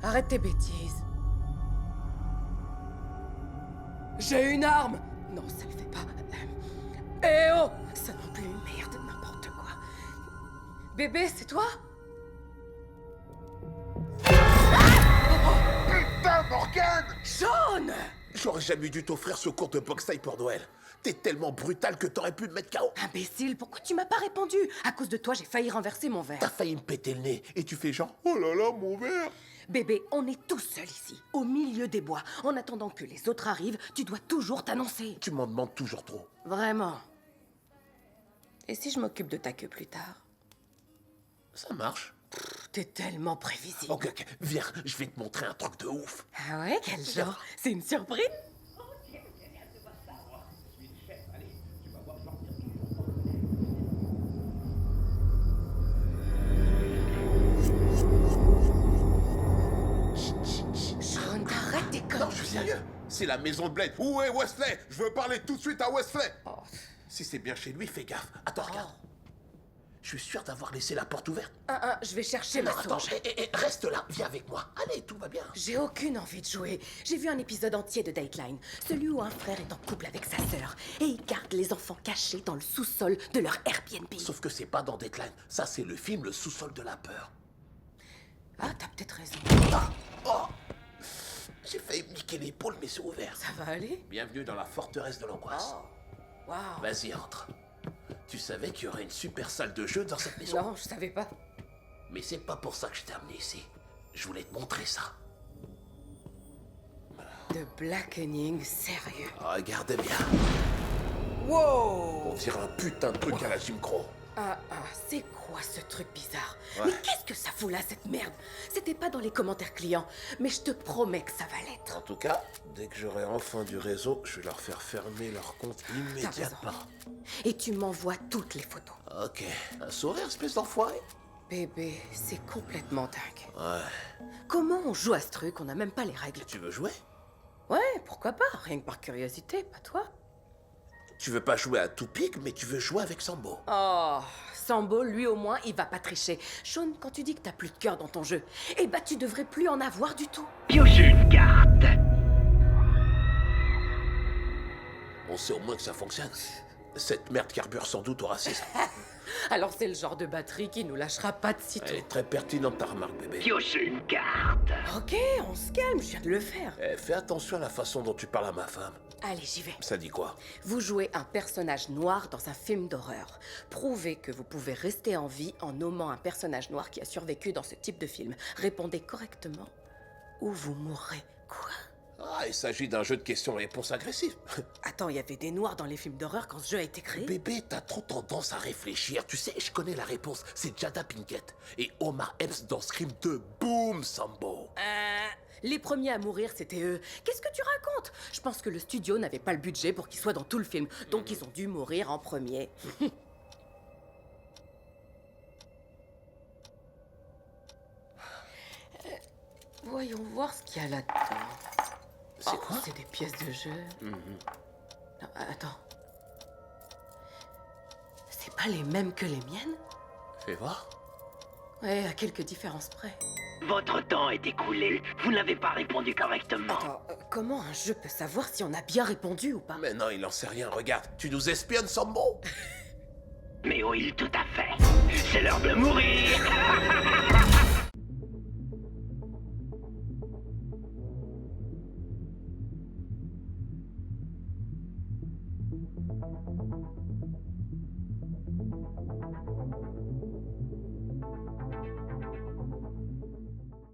Arrête tes bêtises. J'ai une arme! Non, ça le fait pas. Eh oh! Ça non plus, merde, n'importe quoi. Bébé, c'est toi? Putain, Morgane! Jaune! J'aurais jamais dû t'offrir ce cours de boxe taille pour Noël. T'es tellement brutal que t'aurais pu me mettre KO. Imbécile, pourquoi tu m'as pas répondu? À cause de toi, j'ai failli renverser mon verre. T'as failli me péter le nez et tu fais genre oh là là, mon verre. Bébé, on est tous seuls ici, au milieu des bois. En attendant que les autres arrivent, tu dois toujours t'annoncer. Tu m'en demandes toujours trop. Vraiment. Et si je m'occupe de ta queue plus tard? Ça marche. T'es tellement prévisible. Ok, viens, je vais te montrer un truc de ouf. Ah ouais, quel genre? C'est une surprise? Sean, t'arrêtes tes Non, conneries. je suis sérieux. C'est la maison de Blade. Où est Wesley? Je veux parler tout de suite à Wesley. Si c'est bien chez lui, fais gaffe. Attends, regarde. Je suis sûr d'avoir laissé la porte ouverte. Je vais chercher ma Attends, sauge. reste là, viens avec moi. Allez, tout va bien. J'ai aucune envie de jouer. J'ai vu un épisode entier de Dateline, celui où un frère est en couple avec sa sœur et ils gardent les enfants cachés dans le sous-sol de leur Airbnb. Sauf que c'est pas dans Deadline. Ça, c'est le film Le sous-sol de la peur. Ah, t'as peut-être raison. Ah, oh, j'ai failli me niquer l'épaule, mais c'est ouvert. Ça va aller? Bienvenue dans la forteresse de l'angoisse. Waouh. Vas-y, entre. Tu savais qu'il y aurait une super salle de jeu dans cette maison? Non, je savais pas. Mais c'est pas pour ça que je t'ai amené ici. Je voulais te montrer ça. The Blackening, sérieux. Regarde bien. Wow. On dirait un putain de truc à la Jim Crow. C'est quoi ce truc bizarre? Ouais. Mais qu'est-ce que ça fout là, cette merde? C'était pas dans les commentaires clients, mais je te promets que ça va l'être. En tout cas, dès que j'aurai enfin du réseau, je vais leur faire fermer leur compte T'as raison. immédiatement. Et tu m'envoies toutes les photos. Ok. Un sourire, espèce d'enfoiré? Bébé, c'est complètement dingue. Ouais. Comment on joue à ce truc? On n'a même pas les règles. Tu veux jouer? Ouais, pourquoi pas? Rien que par curiosité, pas toi? Tu veux pas jouer à Toupig, mais tu veux jouer avec Sambo. Oh, Sambo, lui au moins, il va pas tricher. Sean, quand tu dis que t'as plus de cœur dans ton jeu, eh bah tu devrais plus en avoir du tout. Piochez une carte. On sait au moins que ça fonctionne. Cette merde carbure sans doute au racisme. Alors c'est le genre de batterie qui nous lâchera pas de sitôt. Elle est très pertinente ta remarque, bébé. Piochez une carte. Ok, on se calme, je viens de le faire. Fais attention à la façon dont tu parles à ma femme. Allez, j'y vais. Ça dit quoi? Vous jouez un personnage noir dans un film d'horreur. Prouvez que vous pouvez rester en vie en nommant un personnage noir qui a survécu dans ce type de film. Répondez correctement ou vous mourrez. Quoi? Ah, il s'agit d'un jeu de questions-réponses agressif. Attends, il y avait des noirs dans les films d'horreur quand ce jeu a été créé? Bébé, t'as trop tendance à réfléchir. Tu sais, je connais la réponse. C'est Jada Pinkett et Omar Epps dans Scream 2. Boom, Sambo. Les premiers à mourir, c'était eux. Qu'est-ce que tu racontes? Je pense que le studio n'avait pas le budget pour qu'ils soient dans tout le film, donc ils ont dû mourir en premier. Voyons voir ce qu'il y a là-dedans. C'est quoi? C'est des pièces de jeu. Non, attends. C'est pas les mêmes que les miennes? Fais voir. Ouais, à quelques différences près. Votre temps est écoulé. Vous n'avez pas répondu correctement. Attends, comment un jeu peut savoir si on a bien répondu ou pas? Mais non, il en sait rien. Regarde, tu nous espionnes, Sambo. Mais oui, tout à fait. C'est l'heure de mourir.